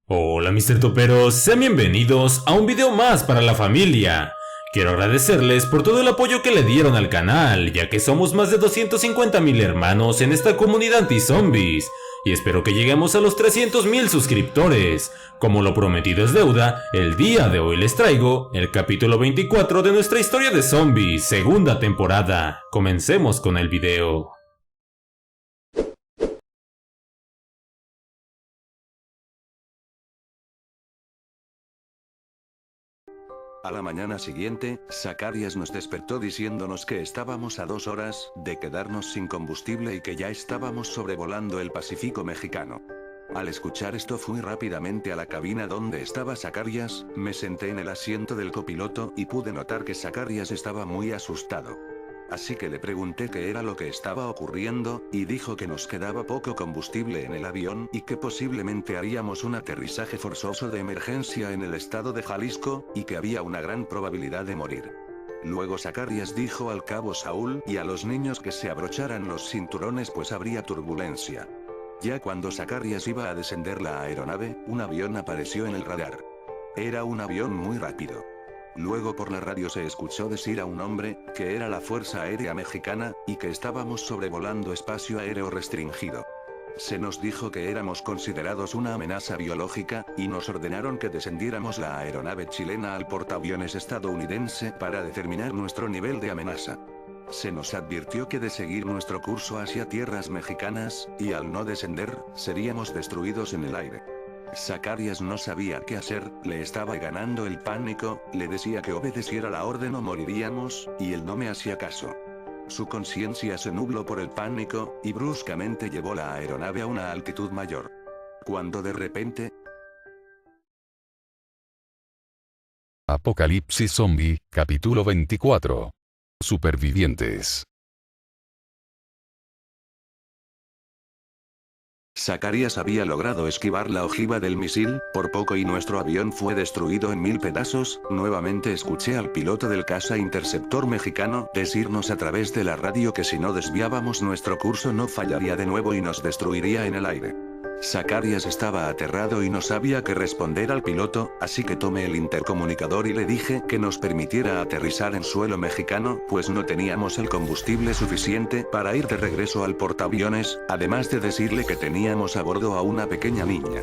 Hola Mr. Toperos, sean bienvenidos a un video más para la familia. Quiero agradecerles por todo el apoyo que le dieron al canal, ya que somos más de 250,000 hermanos en esta comunidad anti-zombies, y espero que lleguemos a los 300,000 suscriptores. Como lo prometido es deuda, el día de hoy les traigo el capítulo 24 de nuestra historia de zombies, segunda temporada. Comencemos con el video. A la mañana siguiente, Zacarías nos despertó diciéndonos que estábamos a 2 horas de quedarnos sin combustible y que ya estábamos sobrevolando el Pacífico mexicano. Al escuchar esto fui rápidamente a la cabina donde estaba Zacarías, me senté en el asiento del copiloto y pude notar que Zacarías estaba muy asustado. Así que le pregunté qué era lo que estaba ocurriendo, y dijo que nos quedaba poco combustible en el avión y que posiblemente haríamos un aterrizaje forzoso de emergencia en el estado de Jalisco, y que había una gran probabilidad de morir. Luego Zacarías dijo al cabo Saúl y a los niños que se abrocharan los cinturones pues habría turbulencia. Ya cuando Zacarías iba a descender la aeronave, un avión apareció en el radar. Era un avión muy rápido. Luego por la radio se escuchó decir a un hombre, que era la Fuerza Aérea Mexicana, y que estábamos sobrevolando espacio aéreo restringido. Se nos dijo que éramos considerados una amenaza biológica, y nos ordenaron que descendiéramos la aeronave chilena al portaaviones estadounidense para determinar nuestro nivel de amenaza. Se nos advirtió que de seguir nuestro curso hacia tierras mexicanas, y al no descender, seríamos destruidos en el aire. Zacarías no sabía qué hacer, le estaba ganando el pánico, le decía que obedeciera la orden o moriríamos, y él no me hacía caso. Su conciencia se nubló por el pánico, y bruscamente llevó la aeronave a una altitud mayor. Cuando de repente... Apocalipsis Zombie, capítulo 24. Supervivientes. Zacarías había logrado esquivar la ojiva del misil, por poco y nuestro avión fue destruido en 1000 pedazos. Nuevamente escuché al piloto del caza interceptor mexicano decirnos a través de la radio que si no desviábamos nuestro curso no fallaría de nuevo y nos destruiría en el aire. Zacarías estaba aterrado y no sabía qué responder al piloto, así que tomé el intercomunicador y le dije que nos permitiera aterrizar en suelo mexicano, pues no teníamos el combustible suficiente para ir de regreso al portaaviones, además de decirle que teníamos a bordo a una pequeña niña.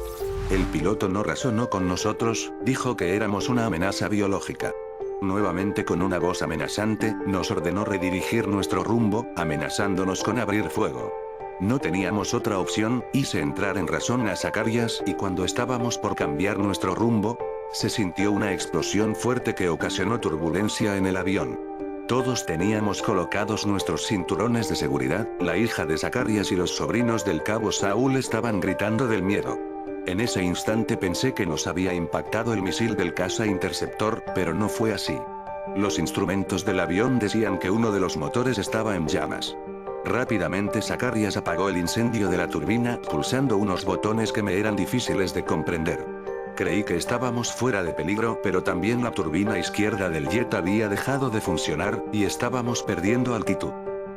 El piloto no razonó con nosotros, dijo que éramos una amenaza biológica. Nuevamente con una voz amenazante, nos ordenó redirigir nuestro rumbo, amenazándonos con abrir fuego. No teníamos otra opción, hice entrar en razón a Zacarías y cuando estábamos por cambiar nuestro rumbo, se sintió una explosión fuerte que ocasionó turbulencia en el avión. Todos teníamos colocados nuestros cinturones de seguridad, la hija de Zacarías y los sobrinos del cabo Saúl estaban gritando del miedo. En ese instante pensé que nos había impactado el misil del caza interceptor, pero no fue así. Los instrumentos del avión decían que uno de los motores estaba en llamas. Rápidamente Zacarías apagó el incendio de la turbina, pulsando unos botones que me eran difíciles de comprender. Creí que estábamos fuera de peligro, pero también la turbina izquierda del jet había dejado de funcionar, y estábamos perdiendo altitud.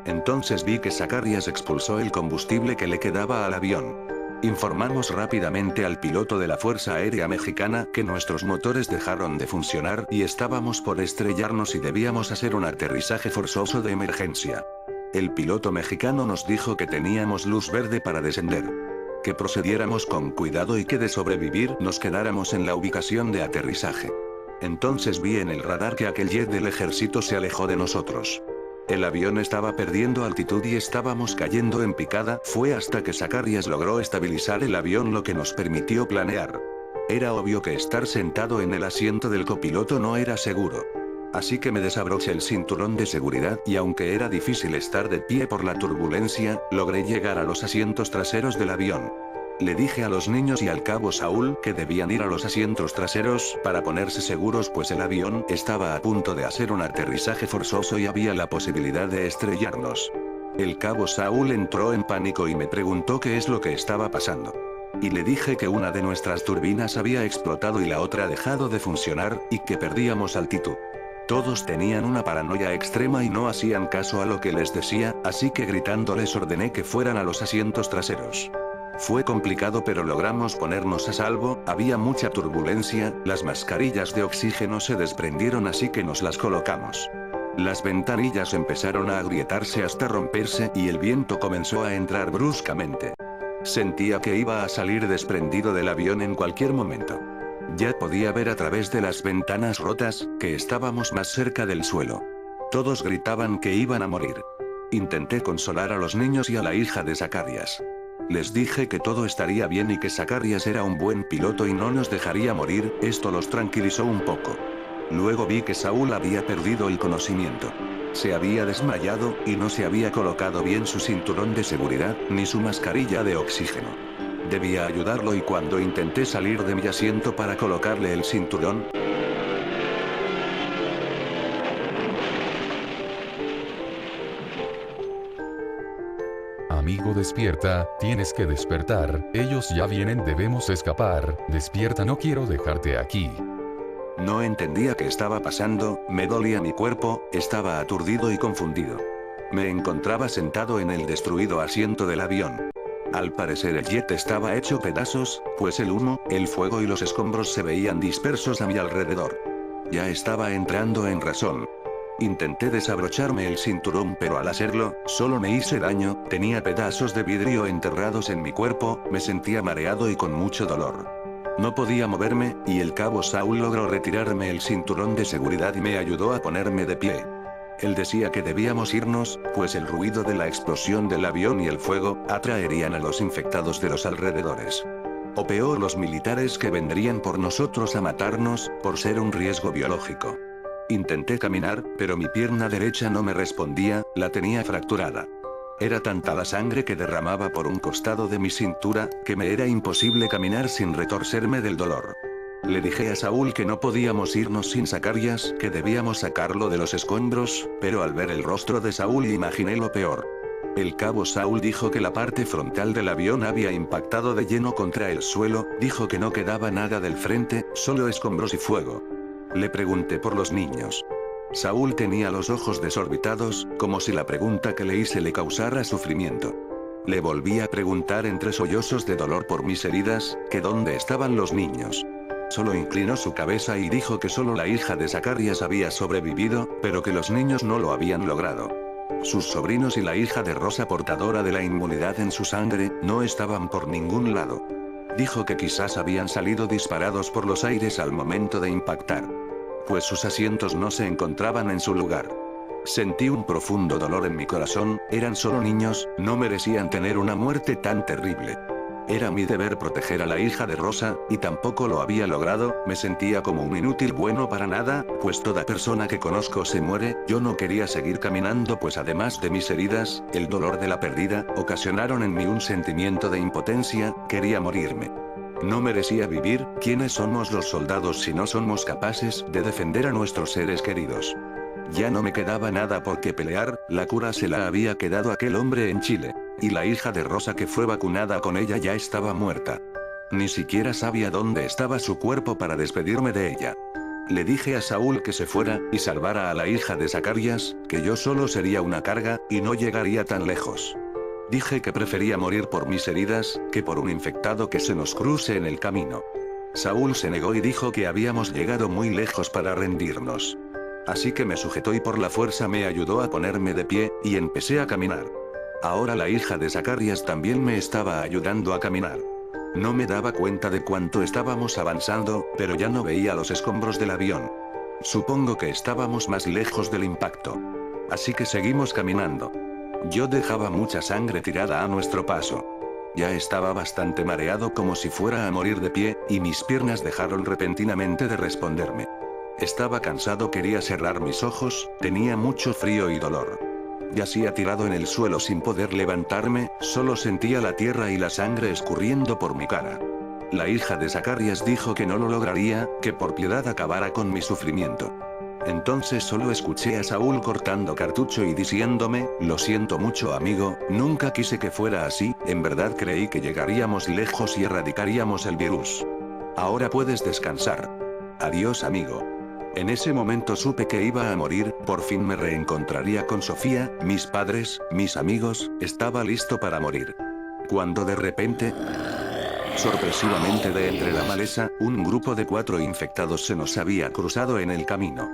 Entonces vi que Zacarías expulsó el combustible que le quedaba al avión. Informamos rápidamente al piloto de la Fuerza Aérea Mexicana que nuestros motores dejaron de funcionar y estábamos por estrellarnos y debíamos hacer un aterrizaje forzoso de emergencia. El piloto mexicano nos dijo que teníamos luz verde para descender. Que procediéramos con cuidado y que de sobrevivir nos quedáramos en la ubicación de aterrizaje. Entonces vi en el radar que aquel jet del ejército se alejó de nosotros. El avión estaba perdiendo altitud y estábamos cayendo en picada, fue hasta que Zacarías logró estabilizar el avión lo que nos permitió planear. Era obvio que estar sentado en el asiento del copiloto no era seguro. Así que me desabroché el cinturón de seguridad y aunque era difícil estar de pie por la turbulencia, logré llegar a los asientos traseros del avión. Le dije a los niños y al cabo Saúl que debían ir a los asientos traseros para ponerse seguros pues el avión estaba a punto de hacer un aterrizaje forzoso y había la posibilidad de estrellarnos. El cabo Saúl entró en pánico y me preguntó qué es lo que estaba pasando. Y le dije que una de nuestras turbinas había explotado y la otra dejado de funcionar, y que perdíamos altitud. Todos tenían una paranoia extrema y no hacían caso a lo que les decía, así que gritando les ordené que fueran a los asientos traseros. Fue complicado pero logramos ponernos a salvo, había mucha turbulencia, las mascarillas de oxígeno se desprendieron así que nos las colocamos. Las ventanillas empezaron a agrietarse hasta romperse y el viento comenzó a entrar bruscamente. Sentía que iba a salir desprendido del avión en cualquier momento. Ya podía ver a través de las ventanas rotas, que estábamos más cerca del suelo. Todos gritaban que iban a morir. Intenté consolar a los niños y a la hija de Zacarías. Les dije que todo estaría bien y que Zacarías era un buen piloto y no nos dejaría morir, esto los tranquilizó un poco. Luego vi que Saúl había perdido el conocimiento. Se había desmayado, y no se había colocado bien su cinturón de seguridad, ni su mascarilla de oxígeno. Debía ayudarlo y cuando intenté salir de mi asiento para colocarle el cinturón, Amigo, despierta, tienes que despertar, ellos ya vienen, debemos escapar, despierta, no quiero dejarte aquí. no entendía qué estaba pasando, me dolía mi cuerpo, estaba aturdido y confundido. Me encontraba sentado en el destruido asiento del avión. Al parecer el jet estaba hecho pedazos, pues el humo, el fuego y los escombros se veían dispersos a mi alrededor. Ya estaba entrando en razón. Intenté desabrocharme el cinturón pero al hacerlo, solo me hice daño, tenía pedazos de vidrio enterrados en mi cuerpo, me sentía mareado y con mucho dolor. No podía moverme, y el cabo Saúl logró retirarme el cinturón de seguridad y me ayudó a ponerme de pie. Él decía que debíamos irnos, pues el ruido de la explosión del avión y el fuego, atraerían a los infectados de los alrededores. O peor, los militares que vendrían por nosotros a matarnos, por ser un riesgo biológico. Intenté caminar, pero mi pierna derecha no me respondía, la tenía fracturada. Era tanta la sangre que derramaba por un costado de mi cintura, que me era imposible caminar sin retorcerme del dolor. Le dije a Saúl que no podíamos irnos sin Zacarías, que debíamos sacarlo de los escombros, pero al ver el rostro de Saúl imaginé lo peor. El cabo Saúl dijo que la parte frontal del avión había impactado de lleno contra el suelo, dijo que no quedaba nada del frente, solo escombros y fuego. Le pregunté por los niños. Saúl tenía los ojos desorbitados, como si la pregunta que le hice le causara sufrimiento. Le volví a preguntar entre sollozos de dolor por mis heridas, que dónde estaban los niños. Solo inclinó su cabeza y dijo que solo la hija de Zacarías había sobrevivido, pero que los niños no lo habían logrado. Sus sobrinos y la hija de Rosa, portadora de la inmunidad en su sangre, no estaban por ningún lado. Dijo que quizás habían salido disparados por los aires al momento de impactar, pues sus asientos no se encontraban en su lugar. Sentí un profundo dolor en mi corazón, eran solo niños, no merecían tener una muerte tan terrible. Era mi deber proteger a la hija de Rosa, y tampoco lo había logrado, me sentía como un inútil bueno para nada, pues toda persona que conozco se muere, yo no quería seguir caminando pues además de mis heridas, el dolor de la pérdida, ocasionaron en mí un sentimiento de impotencia, quería morirme. No merecía vivir, ¿quiénes somos los soldados si no somos capaces de defender a nuestros seres queridos? Ya no me quedaba nada por qué pelear, la cura se la había quedado aquel hombre en Chile. Y la hija de Rosa que fue vacunada con ella ya estaba muerta. Ni siquiera sabía dónde estaba su cuerpo para despedirme de ella. Le dije a Saúl que se fuera, y salvara a la hija de Zacarías, que yo solo sería una carga, y no llegaría tan lejos. Dije que prefería morir por mis heridas, que por un infectado que se nos cruce en el camino. Saúl se negó y dijo que habíamos llegado muy lejos para rendirnos. Así que me sujetó y por la fuerza me ayudó a ponerme de pie, y empecé a caminar. Ahora la hija de Zacarías también me estaba ayudando a caminar. No me daba cuenta de cuánto estábamos avanzando, pero ya no veía los escombros del avión. Supongo que estábamos más lejos del impacto. Así que seguimos caminando. Yo dejaba mucha sangre tirada a nuestro paso. Ya estaba bastante mareado como si fuera a morir de pie, y mis piernas dejaron repentinamente de responderme. Estaba cansado, quería cerrar mis ojos, tenía mucho frío y dolor. Yacía tirado en el suelo sin poder levantarme, solo sentía la tierra y la sangre escurriendo por mi cara. La hija de Zacarías dijo que no lo lograría, que por piedad acabara con mi sufrimiento. Entonces solo escuché a Saúl cortando cartucho y diciéndome, lo siento mucho amigo, nunca quise que fuera así, en verdad creí que llegaríamos lejos y erradicaríamos el virus. Ahora puedes descansar. Adiós amigo. En ese momento supe que iba a morir, por fin me reencontraría con Sofía, mis padres, mis amigos, estaba listo para morir. cuando de repente, sorpresivamente de entre la maleza, un grupo de 4 infectados se nos había cruzado en el camino.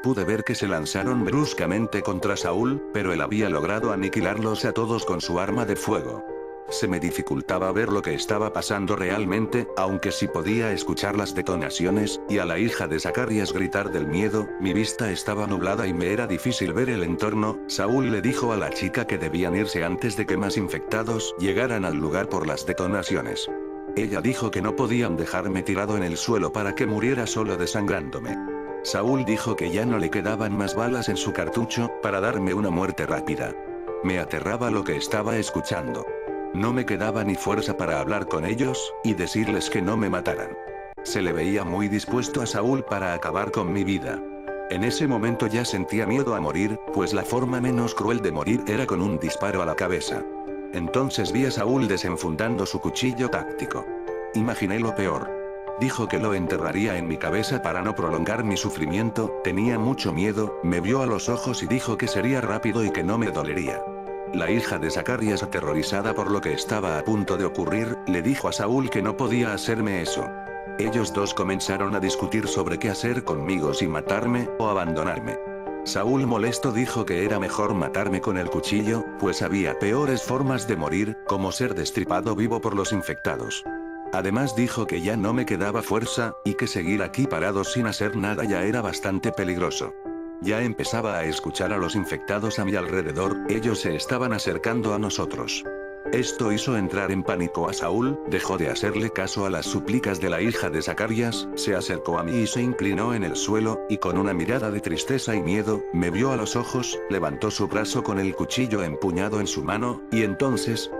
Pude ver que se lanzaron bruscamente contra Saúl, pero él había logrado aniquilarlos a todos con su arma de fuego. Se me dificultaba ver lo que estaba pasando realmente, aunque sí podía escuchar las detonaciones, y a la hija de Zacarías gritar del miedo. Mi vista estaba nublada y me era difícil ver el entorno. Saúl le dijo a la chica que debían irse antes de que más infectados llegaran al lugar por las detonaciones. Ella dijo que no podían dejarme tirado en el suelo para que muriera solo desangrándome. Saúl dijo que ya no le quedaban más balas en su cartucho, para darme una muerte rápida. Me aterraba lo que estaba escuchando. No me quedaba ni fuerza para hablar con ellos, y decirles que no me mataran. Se le veía muy dispuesto a Saúl para acabar con mi vida. En ese momento ya sentía miedo a morir, pues la forma menos cruel de morir era con un disparo a la cabeza. Entonces vi a Saúl desenfundando su cuchillo táctico. Imaginé lo peor. Dijo que lo enterraría en mi cabeza para no prolongar mi sufrimiento. Tenía mucho miedo, me vio a los ojos y dijo que sería rápido y que no me dolería. La hija de Zacarías, aterrorizada por lo que estaba a punto de ocurrir, le dijo a Saúl que no podía hacerme eso. Ellos dos comenzaron a discutir sobre qué hacer conmigo, si matarme o abandonarme. Saúl, molesto, dijo que era mejor matarme con el cuchillo, pues había peores formas de morir, como ser destripado vivo por los infectados. Además dijo que ya no me quedaba fuerza, y que seguir aquí parado sin hacer nada ya era bastante peligroso. Ya empezaba a escuchar a los infectados a mi alrededor, ellos se estaban acercando a nosotros. Esto hizo entrar en pánico a Saúl, dejó de hacerle caso a las súplicas de la hija de Zacarías, se acercó a mí y se inclinó en el suelo, y con una mirada de tristeza y miedo, me vio a los ojos, levantó su brazo con el cuchillo empuñado en su mano, y entonces...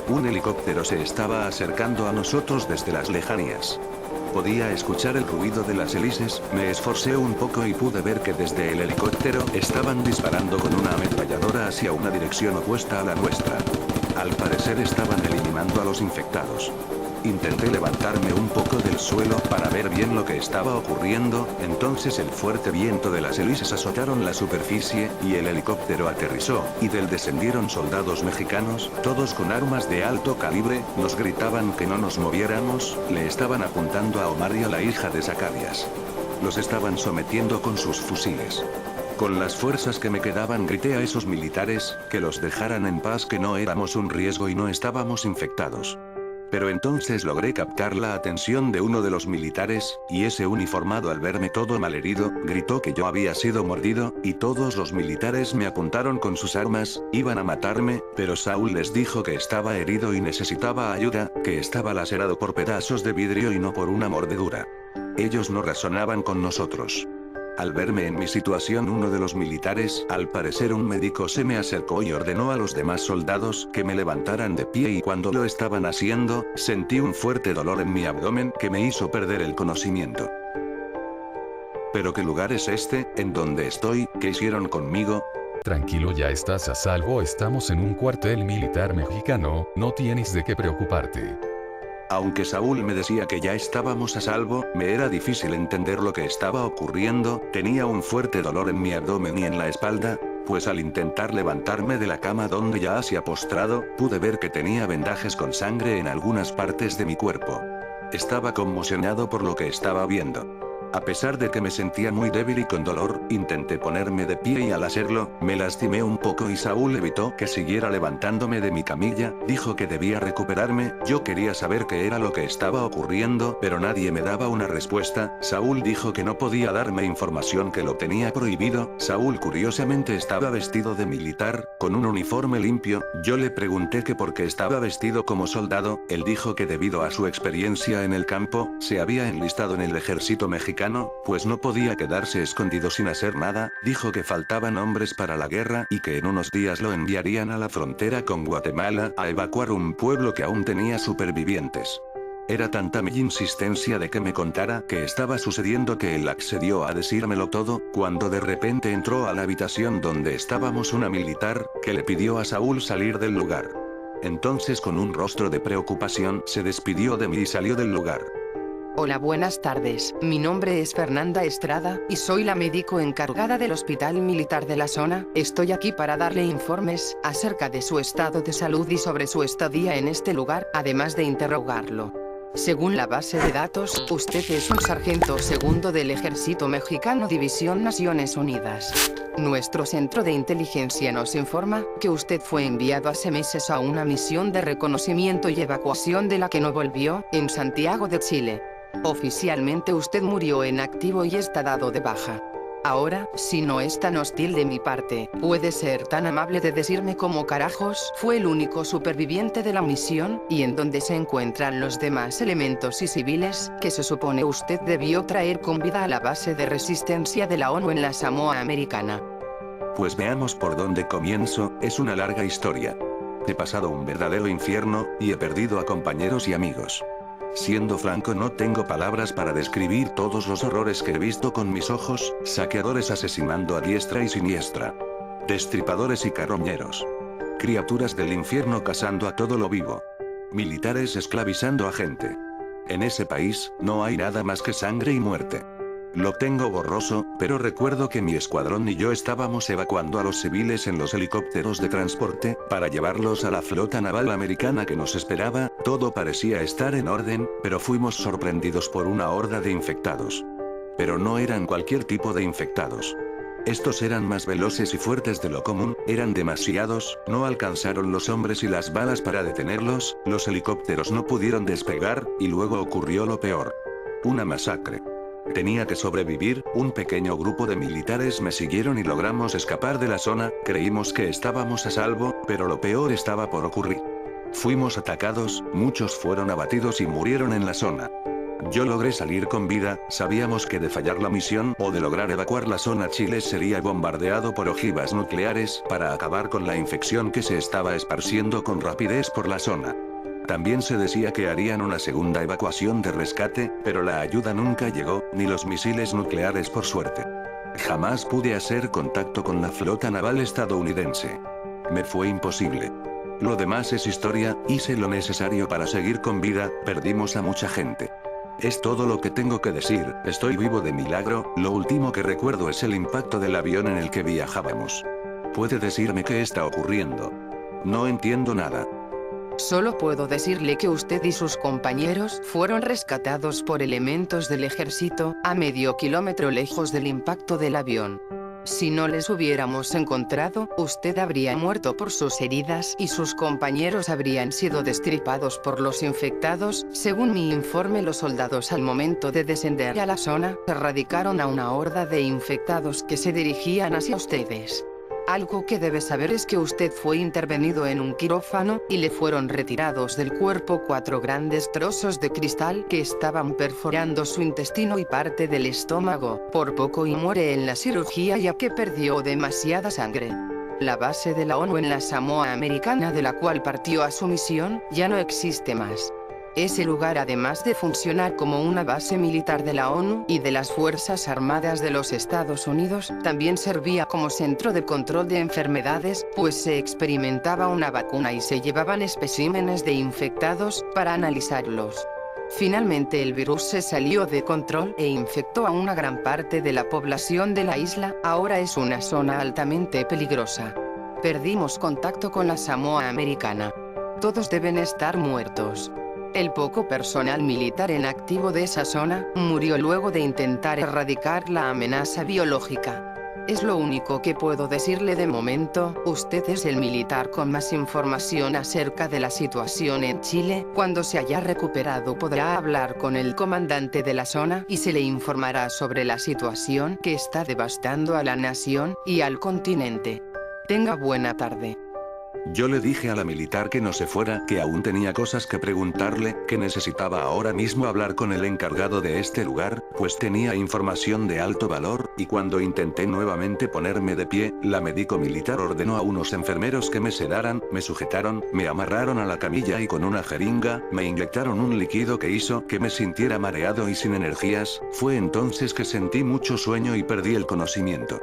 Un helicóptero se estaba acercando a nosotros desde las lejanías. Podía escuchar el ruido de las hélices, me esforcé un poco y pude ver que desde el helicóptero estaban disparando con una ametralladora hacia una dirección opuesta a la nuestra. Al parecer estaban eliminando a los infectados. Intenté levantarme un poco del suelo para ver bien lo que estaba ocurriendo, entonces el fuerte viento de las hélices azotaron la superficie, y el helicóptero aterrizó, y del descendieron soldados mexicanos, todos con armas de alto calibre, nos gritaban que no nos moviéramos, le estaban apuntando a Omar y a la hija de Zacarías. Los estaban sometiendo con sus fusiles. Con las fuerzas que me quedaban grité a esos militares, que los dejaran en paz, que no éramos un riesgo y no estábamos infectados. Pero entonces logré captar la atención de uno de los militares, y ese uniformado, al verme todo malherido, gritó que yo había sido mordido, y todos los militares me apuntaron con sus armas, iban a matarme, pero Saúl les dijo que estaba herido y necesitaba ayuda, que estaba lacerado por pedazos de vidrio y no por una mordedura. Ellos no razonaban con nosotros. Al verme en mi situación, uno de los militares, al parecer un médico, se me acercó y ordenó a los demás soldados que me levantaran de pie, y cuando lo estaban haciendo, sentí un fuerte dolor en mi abdomen que me hizo perder el conocimiento. ¿Pero qué lugar es este, en donde estoy? ¿Qué hicieron conmigo? Tranquilo, ya estás a salvo, estamos en un cuartel militar mexicano, no tienes de qué preocuparte. Aunque Saúl me decía que ya estábamos a salvo, me era difícil entender lo que estaba ocurriendo. Tenía un fuerte dolor en mi abdomen y en la espalda, pues al intentar levantarme de la cama donde yacía postrado, pude ver que tenía vendajes con sangre en algunas partes de mi cuerpo. Estaba conmocionado por lo que estaba viendo. A pesar de que me sentía muy débil y con dolor, intenté ponerme de pie, y al hacerlo, me lastimé un poco y Saúl evitó que siguiera levantándome de mi camilla, dijo que debía recuperarme. Yo quería saber qué era lo que estaba ocurriendo, pero nadie me daba una respuesta. Saúl dijo que no podía darme información, que lo tenía prohibido. Saúl curiosamente estaba vestido de militar, con un uniforme limpio. Yo le pregunté que por qué estaba vestido como soldado, él dijo que debido a su experiencia en el campo, se había enlistado en el ejército mexicano, pues no podía quedarse escondido sin hacer nada. Dijo que faltaban hombres para la guerra, y que en unos días lo enviarían a la frontera con Guatemala a evacuar un pueblo que aún tenía supervivientes. Era tanta mi insistencia de que me contara qué estaba sucediendo que él accedió a decírmelo todo, cuando de repente entró a la habitación donde estábamos una militar, que le pidió a Saúl salir del lugar. Entonces con un rostro de preocupación se despidió de mí y salió del lugar. Hola, buenas tardes. Mi nombre es Fernanda Estrada, y soy la médico encargada del Hospital Militar de la zona. Estoy aquí para darle informes acerca de su estado de salud y sobre su estadía en este lugar, además de interrogarlo. Según la base de datos, usted es un sargento segundo del Ejército Mexicano División Naciones Unidas. Nuestro centro de inteligencia nos informa que usted fue enviado hace meses a una misión de reconocimiento y evacuación de la que no volvió, en Santiago de Chile. Oficialmente usted murió en activo y está dado de baja. Ahora, si no es tan hostil de mi parte, ¿puede ser tan amable de decirme cómo carajos fue el único superviviente de la misión, y en dónde se encuentran los demás elementos y civiles que se supone usted debió traer con vida a la base de resistencia de la ONU en la Samoa Americana? Pues veamos por dónde comienzo, es una larga historia. He pasado un verdadero infierno, y he perdido a compañeros y amigos. Siendo franco, no tengo palabras para describir todos los horrores que he visto con mis ojos: saqueadores asesinando a diestra y siniestra, destripadores y carroñeros, criaturas del infierno cazando a todo lo vivo, militares esclavizando a gente. En ese país, no hay nada más que sangre y muerte. Lo tengo borroso, pero recuerdo que mi escuadrón y yo estábamos evacuando a los civiles en los helicópteros de transporte, para llevarlos a la flota naval americana que nos esperaba. Todo parecía estar en orden, pero fuimos sorprendidos por una horda de infectados. Pero no eran cualquier tipo de infectados. Estos eran más veloces y fuertes de lo común, eran demasiados, no alcanzaron los hombres y las balas para detenerlos, los helicópteros no pudieron despegar, y luego ocurrió lo peor. Una masacre. Tenía que sobrevivir. Un pequeño grupo de militares me siguieron y logramos escapar de la zona. Creímos que estábamos a salvo, pero lo peor estaba por ocurrir. Fuimos atacados, muchos fueron abatidos y murieron en la zona. Yo logré salir con vida. Sabíamos que de fallar la misión o de lograr evacuar la zona, Chile sería bombardeado por ojivas nucleares para acabar con la infección que se estaba esparciendo con rapidez por la zona. También se decía que harían una segunda evacuación de rescate, pero la ayuda nunca llegó, ni los misiles nucleares por suerte. Jamás pude hacer contacto con la flota naval estadounidense. Me fue imposible. Lo demás es historia. Hice lo necesario para seguir con vida, perdimos a mucha gente. Es todo lo que tengo que decir. Estoy vivo de milagro. Lo último que recuerdo es el impacto del avión en el que viajábamos. ¿Puede decirme qué está ocurriendo? No entiendo nada. Solo puedo decirle que usted y sus compañeros fueron rescatados por elementos del ejército, a medio kilómetro lejos del impacto del avión. Si no les hubiéramos encontrado, usted habría muerto por sus heridas y sus compañeros habrían sido destripados por los infectados. Según mi informe, los soldados al momento de descender a la zona, erradicaron a una horda de infectados que se dirigían hacia ustedes. Algo que debe saber es que usted fue intervenido en un quirófano, y le fueron retirados del cuerpo 4 grandes trozos de cristal que estaban perforando su intestino y parte del estómago. Por poco y muere en la cirugía ya que perdió demasiada sangre. La base de la ONU en la Samoa Americana, de la cual partió a su misión, ya no existe más. Ese lugar, además de funcionar como una base militar de la ONU y de las Fuerzas Armadas de los Estados Unidos, también servía como centro de control de enfermedades, pues se experimentaba una vacuna y se llevaban especímenes de infectados para analizarlos. Finalmente el virus se salió de control e infectó a una gran parte de la población de la isla. Ahora es una zona altamente peligrosa. Perdimos contacto con la Samoa Americana. Todos deben estar muertos. El poco personal militar en activo de esa zona murió luego de intentar erradicar la amenaza biológica. Es lo único que puedo decirle de momento. Usted es el militar con más información acerca de la situación en Chile. Cuando se haya recuperado podrá hablar con el comandante de la zona y se le informará sobre la situación que está devastando a la nación y al continente. Tenga buena tarde. Yo le dije a la militar que no se fuera, que aún tenía cosas que preguntarle, que necesitaba ahora mismo hablar con el encargado de este lugar, pues tenía información de alto valor, y cuando intenté nuevamente ponerme de pie, la médico militar ordenó a unos enfermeros que me sedaran, me sujetaron, me amarraron a la camilla y con una jeringa, me inyectaron un líquido que hizo que me sintiera mareado y sin energías. Fue entonces que sentí mucho sueño y perdí el conocimiento.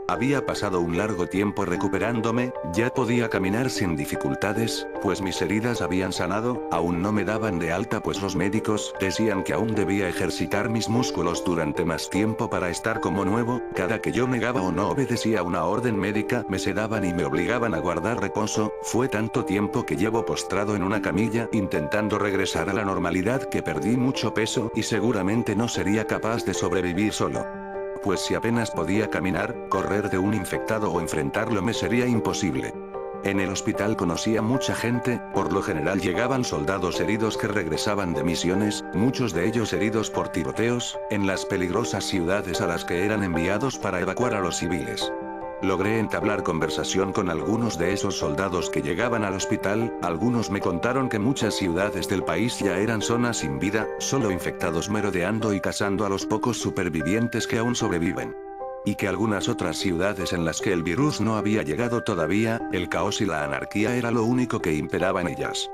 Había pasado un largo tiempo recuperándome, ya podía caminar sin dificultades, pues mis heridas habían sanado, aún no me daban de alta pues los médicos decían que aún debía ejercitar mis músculos durante más tiempo para estar como nuevo, cada que yo negaba o no obedecía una orden médica me sedaban y me obligaban a guardar reposo, fue tanto tiempo que llevo postrado en una camilla intentando regresar a la normalidad que perdí mucho peso y seguramente no sería capaz de sobrevivir solo. Pues si apenas podía caminar, correr de un infectado o enfrentarlo me sería imposible. En el hospital conocía mucha gente, por lo general llegaban soldados heridos que regresaban de misiones, muchos de ellos heridos por tiroteos, en las peligrosas ciudades a las que eran enviados para evacuar a los civiles. Logré entablar conversación con algunos de esos soldados que llegaban al hospital, algunos me contaron que muchas ciudades del país ya eran zonas sin vida, solo infectados merodeando y cazando a los pocos supervivientes que aún sobreviven. Y que algunas otras ciudades en las que el virus no había llegado todavía, el caos y la anarquía era lo único que imperaba en ellas.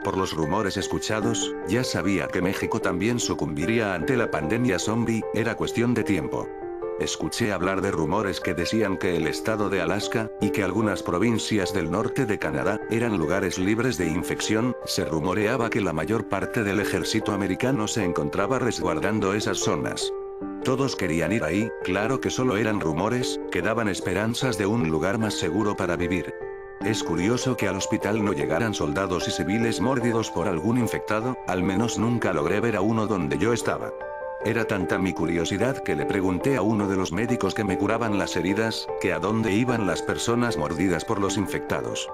Por los rumores escuchados, ya sabía que México también sucumbiría ante la pandemia zombie, era cuestión de tiempo. Escuché hablar de rumores que decían que el estado de Alaska, y que algunas provincias del norte de Canadá, eran lugares libres de infección, se rumoreaba que la mayor parte del ejército americano se encontraba resguardando esas zonas. Todos querían ir ahí, claro que solo eran rumores, que daban esperanzas de un lugar más seguro para vivir. Es curioso que al hospital no llegaran soldados y civiles mordidos por algún infectado, al menos nunca logré ver a uno donde yo estaba. Era tanta mi curiosidad que le pregunté a uno de los médicos que me curaban las heridas, que a dónde iban las personas mordidas por los infectados.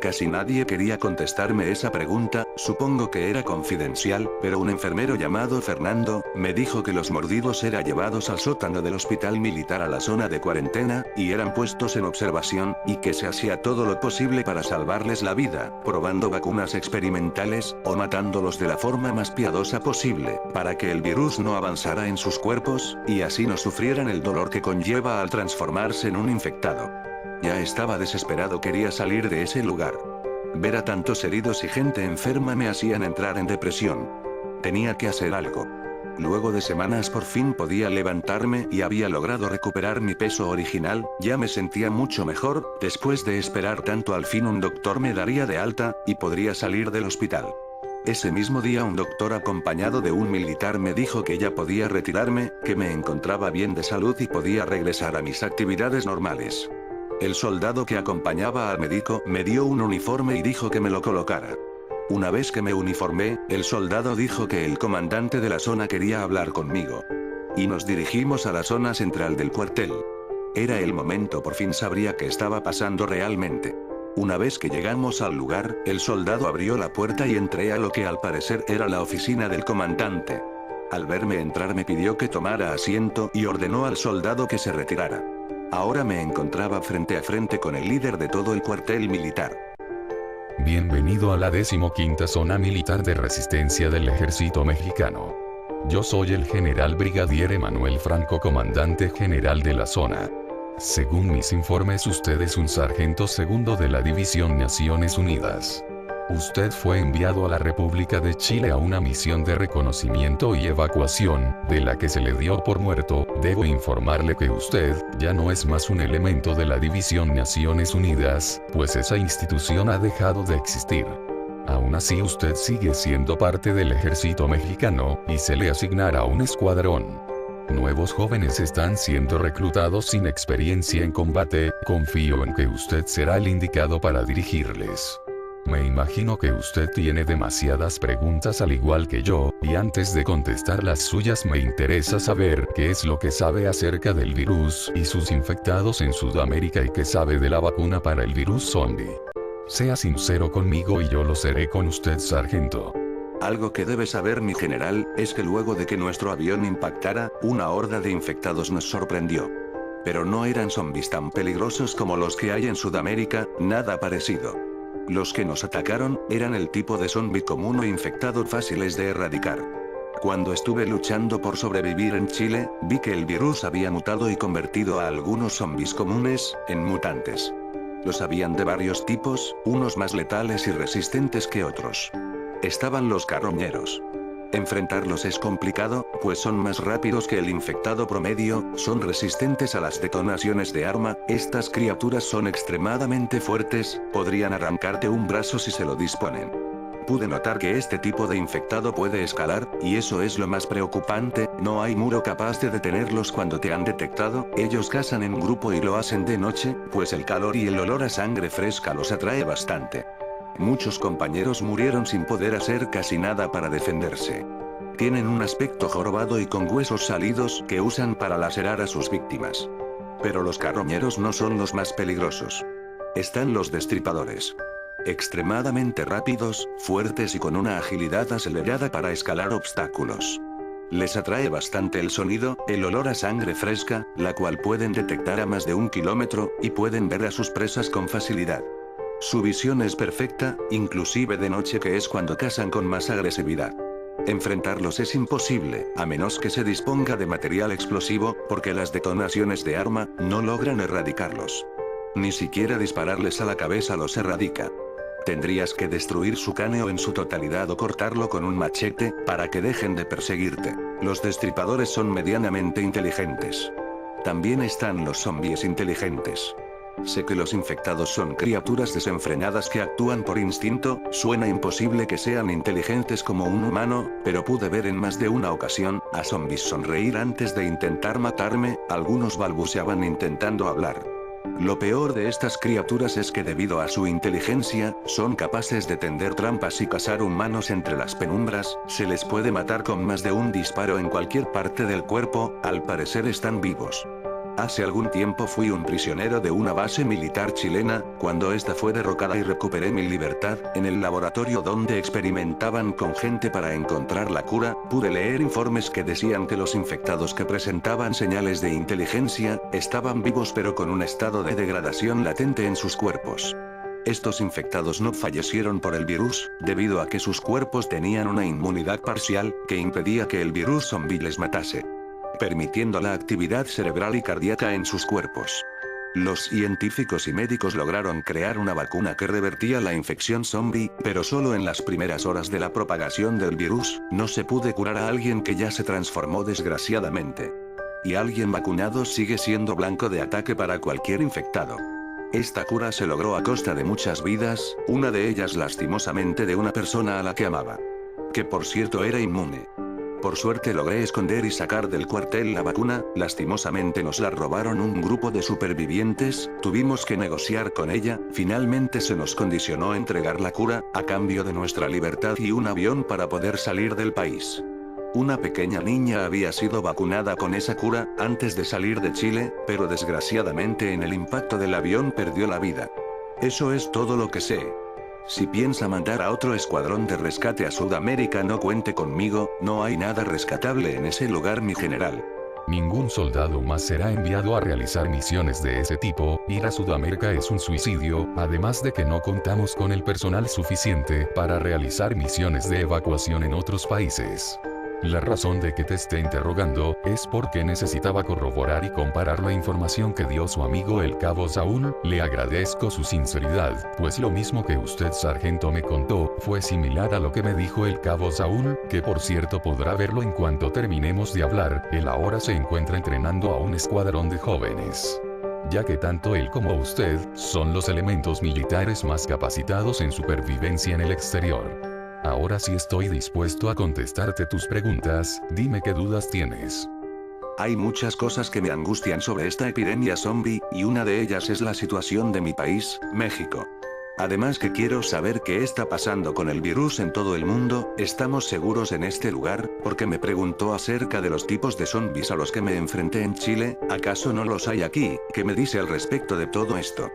Casi nadie quería contestarme esa pregunta, supongo que era confidencial, pero un enfermero llamado Fernando, me dijo que los mordidos eran llevados al sótano del hospital militar a la zona de cuarentena, y eran puestos en observación, y que se hacía todo lo posible para salvarles la vida, probando vacunas experimentales, o matándolos de la forma más piadosa posible, para que el virus no avanzara en sus cuerpos, y así no sufrieran el dolor que conlleva al transformarse en un infectado. Ya estaba desesperado, quería salir de ese lugar. Ver a tantos heridos y gente enferma me hacían entrar en depresión. Tenía que hacer algo. Luego de semanas por fin podía levantarme y había logrado recuperar mi peso original, ya me sentía mucho mejor, después de esperar tanto al fin un doctor me daría de alta, y podría salir del hospital. Ese mismo día un doctor acompañado de un militar me dijo que ya podía retirarme, que me encontraba bien de salud y podía regresar a mis actividades normales. El soldado que acompañaba al médico me dio un uniforme y dijo que me lo colocara. Una vez que me uniformé, el soldado dijo que el comandante de la zona quería hablar conmigo. Y nos dirigimos a la zona central del cuartel. Era el momento, por fin sabría qué estaba pasando realmente. Una vez que llegamos al lugar, el soldado abrió la puerta y entré a lo que al parecer era la oficina del comandante. Al verme entrar me pidió que tomara asiento y ordenó al soldado que se retirara. Ahora me encontraba frente a frente con el líder de todo el cuartel militar. Bienvenido a la 15ª Zona Militar de Resistencia del Ejército Mexicano. Yo soy el general brigadier Emanuel Franco, comandante general de la zona. Según mis informes, usted es un sargento segundo de la División Naciones Unidas. Usted fue enviado a la República de Chile a una misión de reconocimiento y evacuación, de la que se le dio por muerto. Debo informarle que usted ya no es más un elemento de la División Naciones Unidas, pues esa institución ha dejado de existir. Aún así usted sigue siendo parte del ejército mexicano, y se le asignará un escuadrón. Nuevos jóvenes están siendo reclutados sin experiencia en combate, confío en que usted será el indicado para dirigirles. Me imagino que usted tiene demasiadas preguntas al igual que yo, y antes de contestar las suyas me interesa saber qué es lo que sabe acerca del virus y sus infectados en Sudamérica y qué sabe de la vacuna para el virus zombie. Sea sincero conmigo y yo lo seré con usted, sargento. Algo que debe saber mi general, es que luego de que nuestro avión impactara, una horda de infectados nos sorprendió. Pero no eran zombies tan peligrosos como los que hay en Sudamérica, nada parecido. Los que nos atacaron, eran el tipo de zombie común o infectado fáciles de erradicar. Cuando estuve luchando por sobrevivir en Chile, vi que el virus había mutado y convertido a algunos zombies comunes, en mutantes. Los habían de varios tipos, unos más letales y resistentes que otros. Estaban los carroñeros. Enfrentarlos es complicado, pues son más rápidos que el infectado promedio, son resistentes a las detonaciones de arma, estas criaturas son extremadamente fuertes, podrían arrancarte un brazo si se lo disponen. Pude notar que este tipo de infectado puede escalar, y eso es lo más preocupante, no hay muro capaz de detenerlos cuando te han detectado, ellos cazan en grupo y lo hacen de noche, pues el calor y el olor a sangre fresca los atrae bastante. Muchos compañeros murieron sin poder hacer casi nada para defenderse. Tienen un aspecto jorobado y con huesos salidos que usan para lacerar a sus víctimas. Pero los carroñeros no son los más peligrosos. Están los destripadores. Extremadamente rápidos, fuertes y con una agilidad acelerada para escalar obstáculos. Les atrae bastante el sonido, el olor a sangre fresca, la cual pueden detectar a más de 1 kilómetro, y pueden ver a sus presas con facilidad. Su visión es perfecta, inclusive de noche, que es cuando cazan con más agresividad. Enfrentarlos es imposible, a menos que se disponga de material explosivo, porque las detonaciones de arma no logran erradicarlos. Ni siquiera dispararles a la cabeza los erradica. Tendrías que destruir su cráneo en su totalidad o cortarlo con un machete, para que dejen de perseguirte. Los destripadores son medianamente inteligentes. También están los zombies inteligentes. Sé que los infectados son criaturas desenfrenadas que actúan por instinto, suena imposible que sean inteligentes como un humano, pero pude ver en más de una ocasión a zombies sonreír antes de intentar matarme, algunos balbuceaban intentando hablar. Lo peor de estas criaturas es que debido a su inteligencia, son capaces de tender trampas y cazar humanos entre las penumbras, se les puede matar con más de un disparo en cualquier parte del cuerpo, al parecer están vivos. Hace algún tiempo fui un prisionero de una base militar chilena, cuando esta fue derrocada y recuperé mi libertad, en el laboratorio donde experimentaban con gente para encontrar la cura, pude leer informes que decían que los infectados que presentaban señales de inteligencia, estaban vivos pero con un estado de degradación latente en sus cuerpos. Estos infectados no fallecieron por el virus, debido a que sus cuerpos tenían una inmunidad parcial, que impedía que el virus zombie les matase, permitiendo la actividad cerebral y cardíaca en sus cuerpos. Los científicos y médicos lograron crear una vacuna que revertía la infección zombie, pero solo en las primeras horas de la propagación del virus, no se pudo curar a alguien que ya se transformó desgraciadamente. Y alguien vacunado sigue siendo blanco de ataque para cualquier infectado. Esta cura se logró a costa de muchas vidas, una de ellas lastimosamente de una persona a la que amaba. Que por cierto era inmune. Por suerte logré esconder y sacar del cuartel la vacuna, lastimosamente nos la robaron un grupo de supervivientes, tuvimos que negociar con ella, finalmente se nos condicionó entregar la cura, a cambio de nuestra libertad y un avión para poder salir del país. Una pequeña niña había sido vacunada con esa cura, antes de salir de Chile, pero desgraciadamente en el impacto del avión perdió la vida. Eso es todo lo que sé. Si piensa mandar a otro escuadrón de rescate a Sudamérica, no cuente conmigo, no hay nada rescatable en ese lugar, mi general. Ningún soldado más será enviado a realizar misiones de ese tipo, ir a Sudamérica es un suicidio, además de que no contamos con el personal suficiente para realizar misiones de evacuación en otros países. La razón de que te esté interrogando es porque necesitaba corroborar y comparar la información que dio su amigo el cabo Saúl. Le agradezco su sinceridad, pues lo mismo que usted, sargento, me contó, fue similar a lo que me dijo el cabo Saúl, que por cierto podrá verlo en cuanto terminemos de hablar. Él ahora se encuentra entrenando a un escuadrón de jóvenes, ya que tanto él como usted son los elementos militares más capacitados en supervivencia en el exterior. Ahora sí estoy dispuesto a contestarte tus preguntas, dime qué dudas tienes. Hay muchas cosas que me angustian sobre esta epidemia zombie, y una de ellas es la situación de mi país, México. Además que quiero saber qué está pasando con el virus en todo el mundo. ¿Estamos seguros en este lugar? Porque me preguntó acerca de los tipos de zombies a los que me enfrenté en Chile, ¿acaso no los hay aquí? ¿Qué me dice al respecto de todo esto?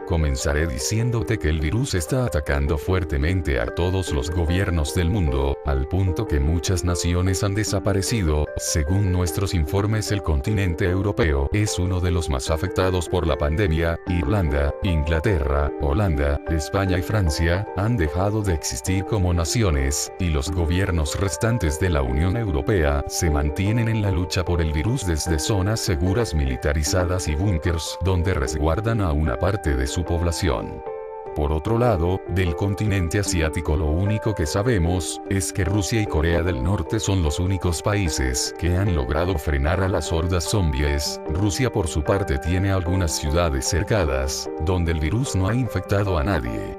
Comenzaré diciéndote que el virus está atacando fuertemente a todos los gobiernos del mundo, al punto que muchas naciones han desaparecido. Según nuestros informes, el continente europeo es uno de los más afectados por la pandemia. Irlanda, Inglaterra, Holanda, España y Francia han dejado de existir como naciones, y los gobiernos restantes de la Unión Europea se mantienen en la lucha por el virus desde zonas seguras militarizadas y búnkers donde resguardan a una parte de su población. Por otro lado, del continente asiático lo único que sabemos es que Rusia y Corea del Norte son los únicos países que han logrado frenar a las hordas zombies. Rusia por su parte tiene algunas ciudades cercadas, donde el virus no ha infectado a nadie.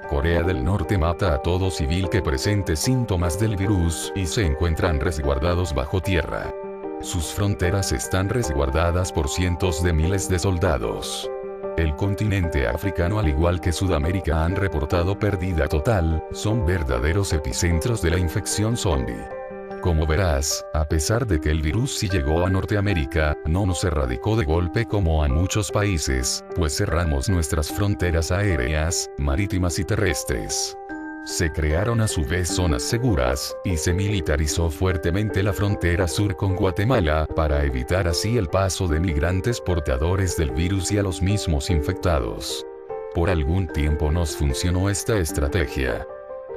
Corea del Norte mata a todo civil que presente síntomas del virus y se encuentran resguardados bajo tierra. Sus fronteras están resguardadas por cientos de miles de soldados. El continente africano al igual que Sudamérica han reportado pérdida total, son verdaderos epicentros de la infección zombie. Como verás, a pesar de que el virus sí llegó a Norteamérica, no nos erradicó de golpe como a muchos países, pues cerramos nuestras fronteras aéreas, marítimas y terrestres. Se crearon a su vez zonas seguras, y se militarizó fuertemente la frontera sur con Guatemala, para evitar así el paso de migrantes portadores del virus y a los mismos infectados. Por algún tiempo nos funcionó esta estrategia.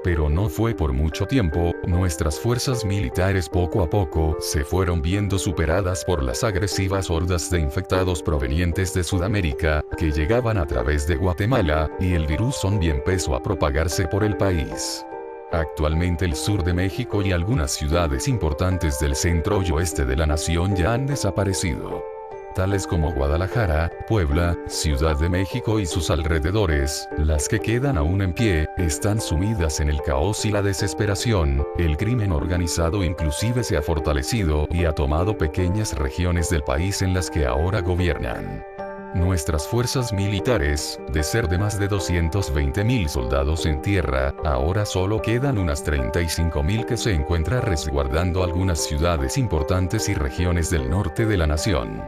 Pero no fue por mucho tiempo, nuestras fuerzas militares poco a poco se fueron viendo superadas por las agresivas hordas de infectados provenientes de Sudamérica, que llegaban a través de Guatemala, y el virus zombie empezó a propagarse por el país. Actualmente el sur de México y algunas ciudades importantes del centro y oeste de la nación ya han desaparecido. Tales como Guadalajara, Puebla, Ciudad de México y sus alrededores, las que quedan aún en pie, están sumidas en el caos y la desesperación. El crimen organizado inclusive se ha fortalecido y ha tomado pequeñas regiones del país en las que ahora gobiernan. Nuestras fuerzas militares, de ser de más de 220,000 soldados en tierra, ahora solo quedan unas 35,000 que se encuentran resguardando algunas ciudades importantes y regiones del norte de la nación.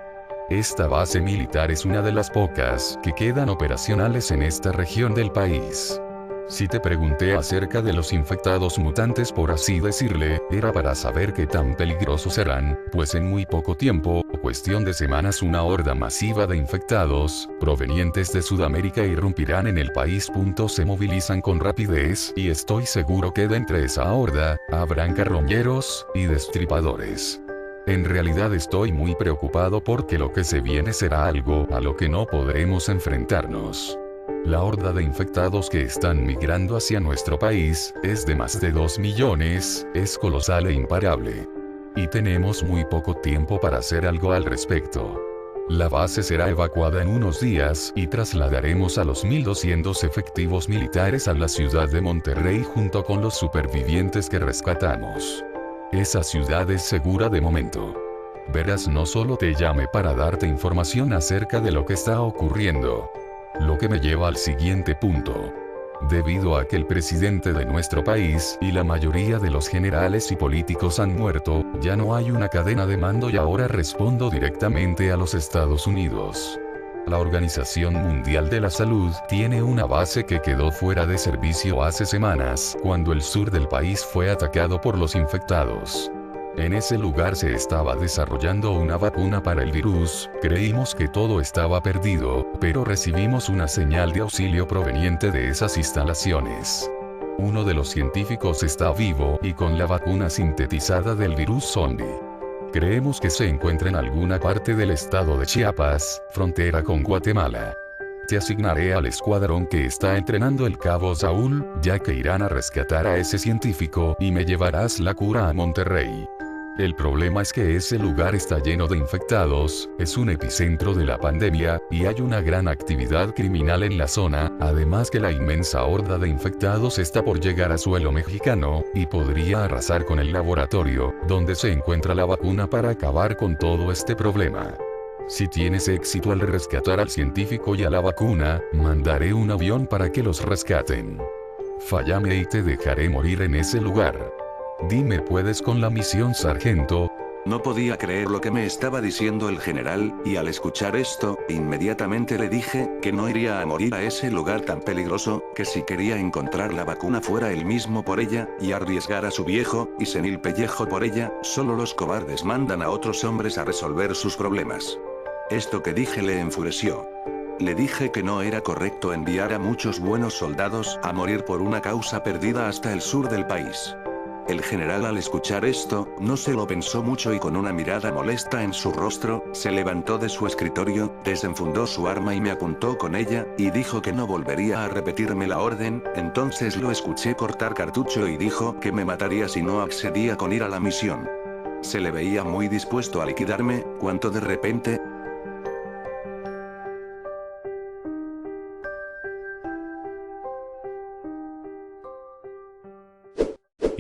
Esta base militar es una de las pocas que quedan operacionales en esta región del país. Si te pregunté acerca de los infectados mutantes por así decirle, era para saber qué tan peligrosos serán, pues en muy poco tiempo, cuestión de semanas, una horda masiva de infectados, provenientes de Sudamérica irrumpirán en el país. Se movilizan con rapidez, y estoy seguro que de entre esa horda, habrán carroñeros y destripadores. En realidad estoy muy preocupado porque lo que se viene será algo a lo que no podremos enfrentarnos. La horda de infectados que están migrando hacia nuestro país es de más de 2 millones, es colosal e imparable. Y tenemos muy poco tiempo para hacer algo al respecto. La base será evacuada en unos días y trasladaremos a los 1.200 efectivos militares a la ciudad de Monterrey junto con los supervivientes que rescatamos. Esa ciudad es segura de momento. Verás, no solo te llamé para darte información acerca de lo que está ocurriendo. Lo que me lleva al siguiente punto. Debido a que el presidente de nuestro país y la mayoría de los generales y políticos han muerto, ya no hay una cadena de mando y ahora respondo directamente a los Estados Unidos. La Organización Mundial de la Salud tiene una base que quedó fuera de servicio hace semanas, cuando el sur del país fue atacado por los infectados. En ese lugar se estaba desarrollando una vacuna para el virus. Creímos que todo estaba perdido, pero recibimos una señal de auxilio proveniente de esas instalaciones. Uno de los científicos está vivo y con la vacuna sintetizada del virus zombie. Creemos que se encuentra en alguna parte del estado de Chiapas, frontera con Guatemala. Te asignaré al escuadrón que está entrenando el cabo Saúl, ya que irán a rescatar a ese científico y me llevarás la cura a Monterrey. El problema es que ese lugar está lleno de infectados, es un epicentro de la pandemia, y hay una gran actividad criminal en la zona, además que la inmensa horda de infectados está por llegar a suelo mexicano, y podría arrasar con el laboratorio, donde se encuentra la vacuna para acabar con todo este problema. Si tienes éxito al rescatar al científico y a la vacuna, mandaré un avión para que los rescaten. Fállame y te dejaré morir en ese lugar. Dime, ¿puedes con la misión, sargento? No podía creer lo que me estaba diciendo el general, y al escuchar esto, inmediatamente le dije, que no iría a morir a ese lugar tan peligroso, que si quería encontrar la vacuna fuera él mismo por ella, y arriesgar a su viejo, y senil pellejo por ella, solo los cobardes mandan a otros hombres a resolver sus problemas. Esto que dije le enfureció. Le dije que no era correcto enviar a muchos buenos soldados a morir por una causa perdida hasta el sur del país. El general al escuchar esto, no se lo pensó mucho y con una mirada molesta en su rostro, se levantó de su escritorio, desenfundó su arma y me apuntó con ella, y dijo que no volvería a repetirme la orden. Entonces lo escuché cortar cartucho y dijo que me mataría si no accedía con ir a la misión. Se le veía muy dispuesto a liquidarme, cuando de repente,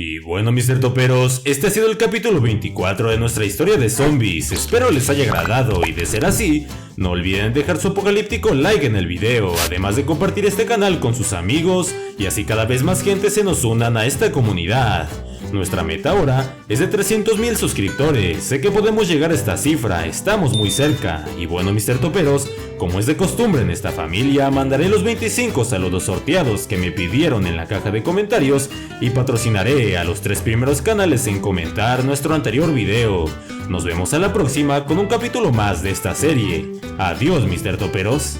Y bueno, Mr. Toperos, este ha sido el capítulo 24 de nuestra historia de zombies. Espero les haya agradado y de ser así, no olviden dejar su apocalíptico like en el video, además de compartir este canal con sus amigos y así cada vez más gente se nos unan a esta comunidad. Nuestra meta ahora es de 300,000 suscriptores, sé que podemos llegar a esta cifra, estamos muy cerca. Y bueno, Mr. Toperos, como es de costumbre en esta familia, mandaré los 25 saludos sorteados que me pidieron en la caja de comentarios y patrocinaré a los 3 primeros canales en comentar nuestro anterior video. Nos vemos a la próxima con un capítulo más de esta serie. Adiós, Mr. Toperos.